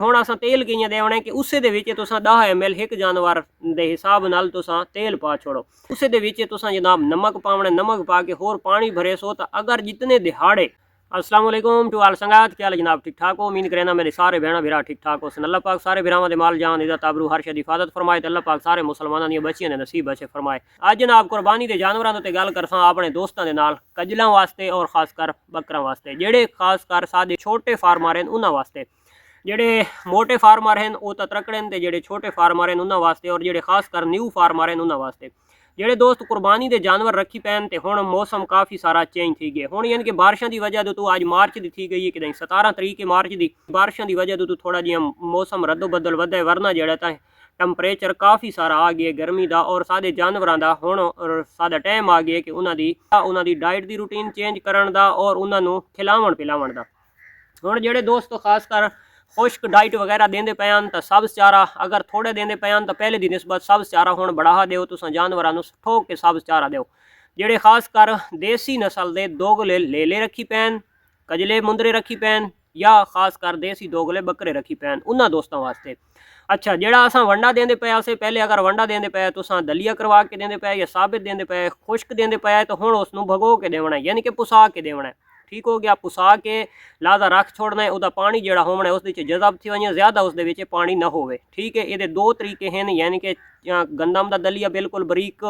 हुण असां तेल कि'यां देवना है कि उसे दे विच तुसां 10 ml एक जानवर दे हिसाब नाल तुसां तेल पा छोड़ो। उसे दे विच तुसां जनाब नमक पावना, नमक पा के होर पानी भरे सो। तो अगर जितने दिहाड़े अस्सलाम वालेकुम टू आल संगात, क्या हाल जनाब, ठीक ठाक हो? उम्मीद करना मेरे सारे भैन भरा ठीक ठाक हो। अल्लाह पाक सारे भरावां दे माल जान इज्जत आबरू हर शे दी हिफाजत फरमाए। अल्लाह पाक सारे मुसलमानां दी बच्चियां दे नसीब बचे फरमाए। अज जनाब कुर्बानी दे जानवरां ते गल करसां अपने दोस्तां दे नाल, कजलां वास्ते और खासकर बकरां वास्ते, जेड़े खासकर साडे छोटे फार्मर हन उन्हां वास्ते। जेड़े मोटे फार्मर हैं वो तो त्रकड़े ते जेड़े छोटे फार्मर हैं उन्हां वास्ते, और जेड़े खासकर न्यू फार्मर हैं उन्हां वास्ते। जेड़े दोस्त कुर्बानी दे जानवर रखी पैन ते हुण मौसम काफ़ी सारा चेंज थी गया। हुण यानी कि बारिशां दी वजह तो अज मार्च दी थी गई है कि 17 तरीक मार्च दी बारिशां दी वजह तो थोड़ा जिहा मौसम रद्दो बदल वधे, वरना जेड़ा तां टैंपरेचर काफ़ी सारा आ गया गर्मी का। और साडे जानवरां दा हुण साडा टाइम आ गया कि उन्हां दी डाइट दी रूटीन चेंज करन दा और उन्हां नूं खिलावण पिलावण दा। हुण जेड़े दोस्त खासकर खुश्क डाइट वगैरह देंदे पे तो सब्ज़ चारा अगर थोड़े देंदे पे तो पहले दी निस्बत सब्ज़ चारा हुण बढ़ा दो, तुसां जानवरां नूं ठोक के सब्ज़ चारा दो। जेड़े खासकर देसी नस्ल दे दोगले लेले रखी पैन, कजले मुंदरे रखी पैन, या खासकर देसी दोगले बकरे रखी पैन, उन्हां दोस्तों वास्ते। अच्छा, जेड़ा असां वंडा देंदे पे असें पहले अगर वंडा देंदे पे तुसां दलिया करवा के देंदे पे या साबित देंदे पे, खुश्क देंदे पे, तो हुण उसनूं भगो के देवना है, यानी कि पुसा के देवना है। ठीक हो गया, पुसा के लादा रख छोड़ना है। उदा पानी जेड़ा होना है उस जज़ब थी वजे, ज़्यादा उस पानी ना होवे। ठीक है, ये दो तरीके हैं, यानी कि गंदम का दलिया बिल्कुल बरीक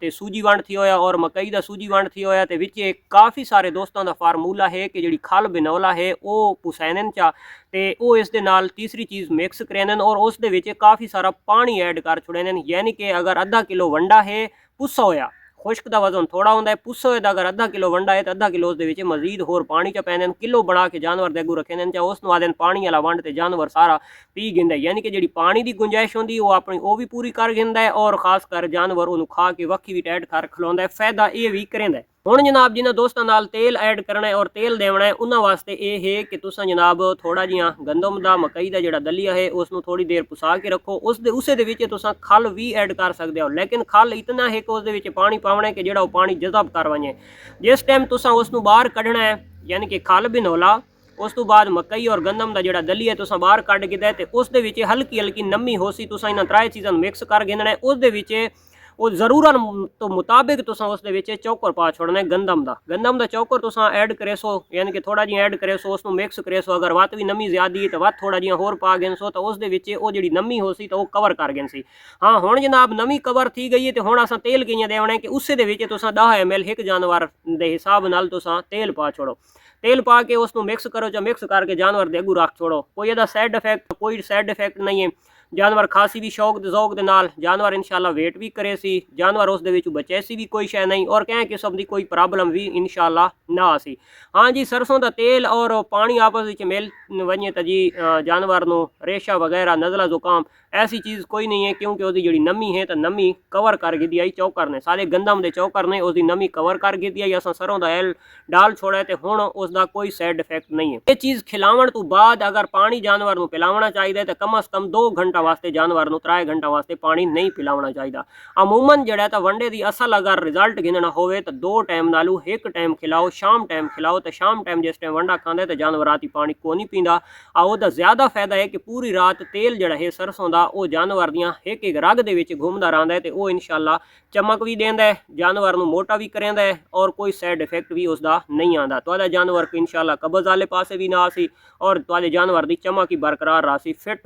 ते सूजी वंड थी होया और मकई का सूजी वंड थी होया। ते विच काफ़ी सारे दोस्तों का फार्मूला है कि जी खल बिनौला है वो पुसैनन चा ते वो इस दे नाल तीसरी चीज़ मिक्स करेन और उस दे विच काफ़ी सारा पानी ऐड कर छुड़ेन। यानी कि अगर आधा किलो वंडा है पुस्सा होया, खुश्क का वजन थोड़ा होंदा है, पुस्से होए अगर आधा किलो वंडा है तो आधा किलो उस मजीद होर पानी च पैंदे, किलो बना के जानवर दे अगू रखे चाहे उस आदन पानी वाला वंड ते जानवर सारा पी गिंदा है। यानी कि जी पानी की गुंजाइश होंगी वो अपनी वो भी पूरी कर गिंदा है और खासकर जानवर उन्होंने खा के वक्की भी टाइट कर खिलाउंदा है, फायदा ये भी करेंदा है। हुण जनाब जिन्हां दोस्तों नाल तेल ऐड करना है और तेल देवना है उन्हां वास्ते ये है कि तुसां जनाब थोड़ा जिहा गंदम दा मकई दा जिहड़ा दलिया है उसनूं थोड़ी देर पुसा के रखो। उसे दे विच तुसां खल भी ऐड कर सकते हो, लेकिन खल इतना है कि उस दे विच पानी पावना है कि जिहड़ा पानी जज़ब कर वजे। जिस टाइम तुसां उसनूं बाहर कढ़ना है, यानी कि खल बिनौला, उस तो बाद मकई और गंदम का जिहड़ा दलिया तुसां बाहर कढ़ के दे ते उस दे विच हल्की हल्की नमी होसी, तुसां इन्हां त्रै चीज़ां मिक्स कर गिनना है। उस दे विच वो जरूरत तो मुताबिक तुसां उस दे विच चौकर पा छोड़ना है गंदम दा चौकर तुसां ऐड करे सो, यानी कि थोड़ा जिहा ऐड करे सो, उसनूं मिक्स करे सो। अगर वत भी नमी ज़्यादा है तो वत थोड़ा जिहा होर पा गिन सो, तो उस दे विच वो जिहड़ी नमी होसी तो वो कवर कर गिन सी। हाँ, हुण जनाब नमी कवर थी गई है तो हुण असां तेल कि'यां देवना है कि उसे दे विच तुसां 10 ml एक जानवर दे हिसाब नाल तुसां तेल पा छोड़ो। तेल पा के उसनूं मिक्स करो, जो मिक्स करके जानवर दे अगू रख छोड़ो। कोई इहदा कोई साइड इफेक्ट नहीं है। जानवर खासी भी शौक ज़ौक दे नाल, जानवर इंशाल्लाह वेट भी करे सी, जानवर उस दे विच बचैसी भी कोई शै नहीं और कैं किस्म की कोई प्रॉब्लम भी इंशाल्लाह ना आसी। हाँ जी, सरसों का तेल और पानी आपस में मिल वजे तो जी जानवर नूं रेशा वगैरह नज़ला जुकाम ऐसी चीज़ कोई नहीं है, क्योंकि उसकी जी नमी है तो नमी कवर कर दी आई चौकर ने, सारे गंदम के चौकर ने उसकी नमी कवर कर दी आई। असां सरों का एल डाल छोड़ा तो हुण उसका कोई साइड इफेक्ट नहीं है। ये चीज़ खिलावन तो बाद अगर पानी जानवर नूं पिलावना चाहिए तो कम अज़ कम 2 घंटा वास्ते जानवर नूं 3 घंटा वास्ते पानी नहीं पिलावना चाहिए। अमूमन जिहड़ा तां वंडे दी असल अगर रिजल्ट गिनना होवे तो 2 टाइम नालों एक टाइम खिलाओ, शाम टाइम खिलाओ। तो शाम टाइम जिस टाइम वंडा खांदे तो जानवर राती पानी को नहीं पींदा। उसका ज़्यादा फायदा है कि पूरी रात तेल जिहड़ा है सरसों का वो जानवर दियां एक एक रग दे विच घूमदा रहिंदा है तो वो इंशाल्लाह चमक भी देंदा है, जानवर नूं मोटा भी करेंदा है और कोई साइड इफेक्ट भी उसका नहीं आंदा। तुहाडा जानवर को इंशाल्लाह कब्ज़ वाले पासे भी ना आसी और तुहाडे जानवर की चमक ही बरकरार रासी, फिट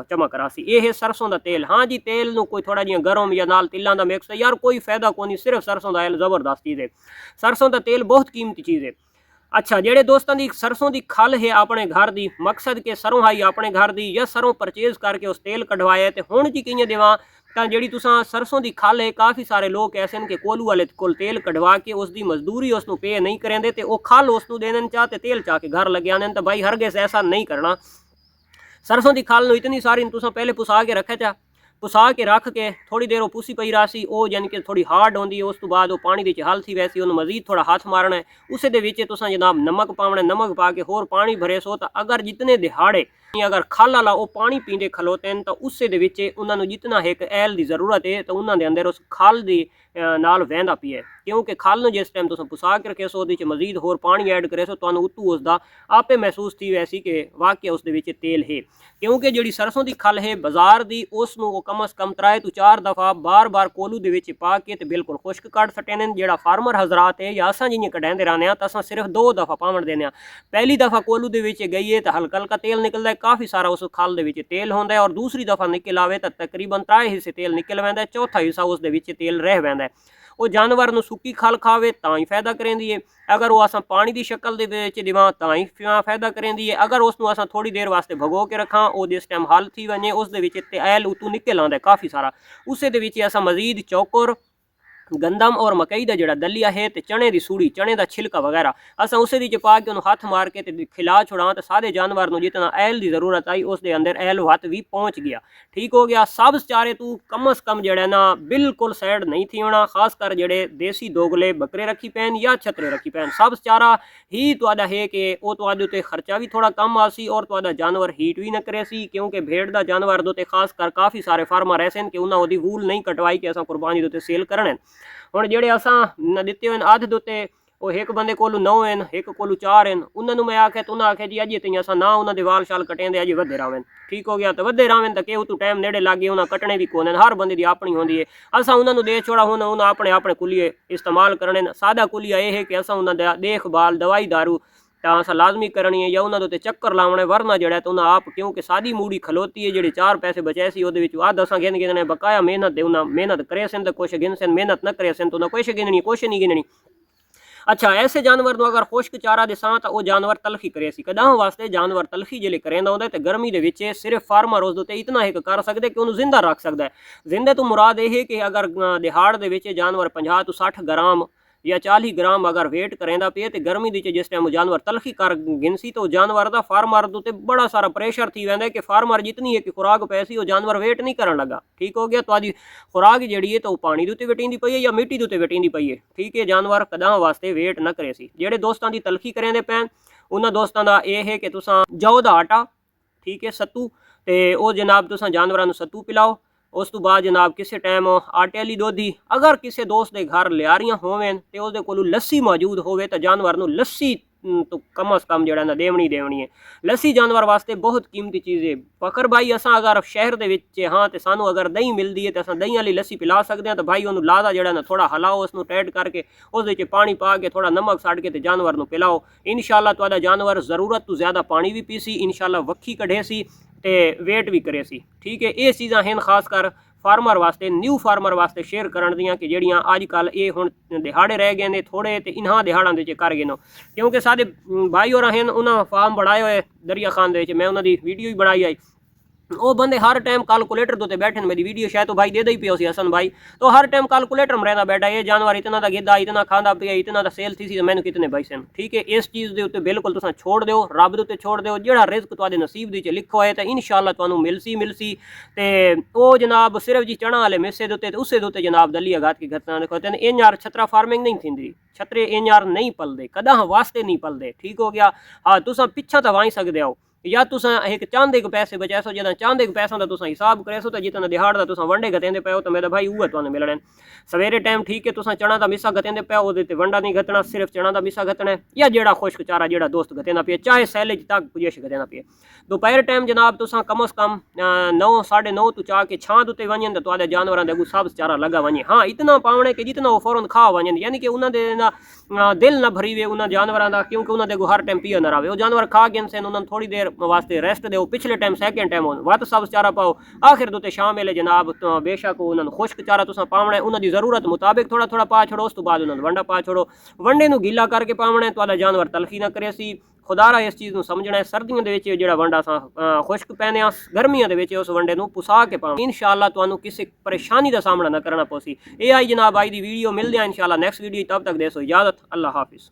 चमक रासी। ये है सरसों का तेल। हाँ जी, तेल नूं कोई थोड़ा जिहा गर्म या नाल तिलां दा मिक्स यार कोई फायदा कोई नहीं, सिर्फ सरसों का तेल जबरदस्त चीज़ है। सरसों का तेल बहुत कीमती चीज़ है। अच्छा, जेड़े दोस्तों की सरसों की खल है अपने घर की, मकसद के सरों आई अपने घर की या सरों परचेज करके उस तेल कढ़वाया तो हुण जी कि'यां देवां तां जी तुसां सरसों की खल है, काफ़ी सारे लोग ऐसे हैं कि कोलू वाले कोल तेल कढ़वा के उसकी मजदूरी उसनूं पे नहीं करेंदे तो वो खल उसनूं देने चाहते तेल चाह के घर लगे आने। तो भाई हरगिज़ ऐसा नहीं करना। सरसों की खल नूं इतनी सारी तुसां पहले पुसा के रखे चा, पुसा के रख के थोड़ी देर वो पुसी पई रासी, वो यानी कि थोड़ी हार्ड होंदी है। उस तो बाद वो पानी दे हल थी वैसी उन्हें मजीद थोड़ा हाथ मारना है। उस दे विच तुसां जनाब नमक पावना, नमक पा के होर पानी भरे सो। तो अगर जितने दिहाड़े अगर खल वाला वो पानी पींदे खलोते हैं तो उससे दे विच उन्होंने जितना एक ऐल की जरूरत है तो उन्होंने अंदर उस खल की नाल वहदा पिए क्योंकि खल जिस टाइम तुम पुसा के रखे सो मजीद होर पानी ऐड करे सो तो उतू उसका आपे महसूस थी वैसी कि वाकई उस तेल है क्योंकि जी सरसों की खल है बाजार की उसनों कम अज़ कम 3 तो 4 दफ़ा बार बार कोलू के पा के तो बिल्कुल खुश्क कट सटे ने जो फार्मर हजरात है या असा जिमें कढ़ाते रहने तो अस सिर्फ 2 दफ़ा पावन देने पहली दफ़ा कोलू के गई है तो हल्का हल्का तेल निकलता है काफ़ी सारा उस खल के तेल होंगे और दूसरी दफ़ा निकल आए तो तकरीबन 3 हिस्से तेल निकल वैंदा चौथा हिस्सा उस तेल रह वैंदा वो जानवर नूं सुक्की खल खावे तां ही फायदा करेंदी है अगर वो असां पानी की शक्ल दे विच देवां तां ही फायदा करेंदी है अगर उसनूं असां थोड़ी देर वास्ते भगो के रखां वो जिस टाइम हल थी वने उस दे विच तेल उतों निकल आंदा काफ़ी सारा उस दे विच असां मजीद चौकर गंदम और मकई का जोड़ा दलिया है तो चने की सूड़ी चने का छिलका वगैरह असा उस पा के उन्होंने हाथ मार के खिला छुड़ा तो सारे जानवर को जितना ऐल की जरूरत आई उस अंदर ऐल हथ भी पहुँच गया ठीक हो गया सब चारे तू कम अज़ कम जड़ा ना बिल्कुल सैड नहीं थी होना खासकर जड़े देसी दोगले बकरे रखी पैन या छतरे रखी पैन सब चारा ही तो है कि वो तो खर्चा भी थोड़ा कम आसी और तो जानवर हीट भी न करे सी क्योंकि भेड़ का जानवर दो खासकर काफ़ी सारे फार्मर ऐसे कि उन्होंने वूल नहीं कटवाई कि असा कुरबानी दे सेल करने हुण जेड़े असां दिते हुए अध दुते वो एक बंदे कोलू 9 हैं एक कोलू 4 हैं उन्होंने मैं आख्या तो उन्हें आख्या जी अजे तीन असा ना उन्होंने वाल शाल कटेंदे अजे वधे रावें ठीक हो गया तो वधे रावें तो केहू तू टाइम नेड़े लग गए उन्हें कटने भी कोने हर बंदे की अपनी होंदी है असा उन्होंने दे छोड़ा हुन उन्हें अपने अपने कुलिये इस्तेमाल करने सादा कुलिया यह है कि असा उन्हें देखभाल दवाई दारू तो अस लाजमी करनी है या उन्होंने चक्कर लाने वरना जड़ा तो उन्हें आप क्योंकि सादी मूड़ी खलोती है जी 4 पैसे बचे सी वो अद असा गिन गिनने बकाया मेहनत दे उन्हें मेहनत करे सन तो कुछ गिन सन मेहनत न करे सन तो उन्हें कुछ गिननी कुछ नहीं गिननी अच्छा ऐसे जानवर को अगर खुश्क चारा दिसा तो वह जानवर तलखी करे सी कदा वास्ते जानवर तलखी जिले करेंदा होंदा तो गर्मी के सिर्फ फार्मर उस इतना एक कर सकते कि उन्होंने जिंदा रख सकता है जिंदे तो मुराद यह है कि अगर दिहाड़ के जानवर 50 तो 60 ग्राम या 40 ग्राम अगर वेट करेंदा पे तो गर्मी दी जिस टाइम जानवर तलखी कर गिनसी तो जानवर का फार्मर तो बड़ा सारा प्रेशर थी वैंदा कि फार्मर जितनी एक खुराक पैसी वो जानवर वेट नहीं करन लगा ठीक हो गया तो आज खुराक जी है तो पानी के उत्ते वटींदी पई है या मिट्टी के उत्ते वटींदी पई है ठीक है जानवर कदा वास्ते वेट न करे सी जेड़े दोस्तों की तलखी करेंदे पैन उन्होंने दोस्तों का यह है कि तुसां जौ दा आटा ठीक है सत्तू तो वह जनाब तुसां जानवरां नूं सत्तू पिलाओ उस तो बाद जनाब किसी टाइम आटे वाली दोधी अगर किसी दोस्त के घर लियारियां होवें तो उसदे कोल लस्सी मौजूद होवे तो जानवर नूं लस्सी तो कम अज़ कम जड़ा ना देवनी है लस्सी जानवर वास्ते बहुत कीमती चीज़ है पकर भाई असा अगर शहर के हाँ तो सानू अगर दही मिलती है तो अस दही वाली लस्सी पिला सकते हैं तो भाई उन्होंने लादा जड़ा ना थोड़ा हलाओ उसनों टाइट करके उस पानी पा के थोड़ा नमक सड़ के तो जानवर नूं पिलाओ इंशाअल्लाह तुहाडा जानवर ज़रूरत तो ज़्यादा पानी भी पीसी इंशाअल्लाह वक्खी कढ़े सी ते वेट भी करे सी ठीक है ये चीज़ां हैं खासकर फार्मर वास्ते न्यू फार्मर वास्ते शेयर करन दियां कि जड़ियाँ अजकल ये हुण दिहाड़े रह गए ने थोड़े तो इन्हां दिहाड़ां दे कर गए क्योंकि सारे भाई और हैं उन्हें फार्म बढ़ाए हुए दरिया खान दे मैं उन्होंने वीडियो भी बनाई आई वो बंदे हर टाइम कैलकुलेटर तो बैठे मेरी वीडियो शायद तो भाई दे ही पियो सी हसन भाई तो हर टाइम कैलकुलेटर में रहना बैठा ये जानवर इतना दा गिद्दा इतना खांदा पिया इतना दा सेल थी तो मैंने कितने पैसे ठीक है इस चीज़ के उत्ते बिल्कुल तुम छोड़ दो रब के उत्ते छोड़ दो जो रिस्क तुहाडे नसीब दी लिखो है तो इंशाअल्लाह तुहानू मिलसी ते वो जनाब सिर्फ जी चना वाले मिस्से दे उत्ते उस दे जनाब दलिया गात की घटना देखो इन यार छतरा फार्मिंग नहीं थी छतरे इन यार नहीं पलते कदा वास्ते नहीं पलते ठीक हो गया हाँ तुम पिछा तो वाई सकते हो या तुस एक चांदे के पैसे बचाए सो जदा चांदे के पैसों का तुस हिसाब करे सो तो जितना दिहाड़ का तुस वंडे गतेंदे पे हो तो मेरा भाई उहे तुहानू मिलने सवेरे टाइम ठीक है तुस चना का मिस्सा गतेंदे पे वो वंडा नहीं गतना सिर्फ चना का मिस्सा गतना है या जेड़ा खुश्क चारा जेड़ा दोस्त गतेंदा पे चाहे सैलेज तक पुजेश गतेंदा पे दोपहर टाइम जनाब तुस कम अज़ कम 9 साढ़े 9 तो चाह के छां उत्ते वजन तो तुहाडे जानवरां दे अगू सब चारा लगा वने हाँ इतना पावणे कि जितना वो फौरन खा वजन यानी कि उन्होंने दिल न भरी वे उन्होंने जानवरां दा क्योंकि उन्होंने हर टाइम पिया न रहे वो जानवर खा गए से उन्होंने थोड़ी देर वास्ते रेस्ट दो पिछले टाइम सैकेंड टाइम वत सब चारा पाओ आखिर दोते शाम वेले जनाब तो बेशक उन्होंने खुश्क चारा तुसा पावना है उन्होंने जरूरत मुताबिक थोड़ा थोड़ा पा छोड़ो उस तो बाद उन्होंने वंडा पा छोड़ो वंडे नूं गीला करके पावना है तुहाडा जानवर तलखी ना करे सी खुदारा इस चीज़ को समझना है सर्दियों के जो वंडा अस खुश्क पैने गर्मियों के उस वंडे को पुसा के पाओ इंशाअल्लाह तुहानू किसी परेशानी का सामना ना करना पोसी ये आई जनाब आई दी वीडियो मिलते हैं इंशाअल्लाह नेक्स्ट वीडियो तब तक दे सो इजाज़त अल्लाह हाफिज़।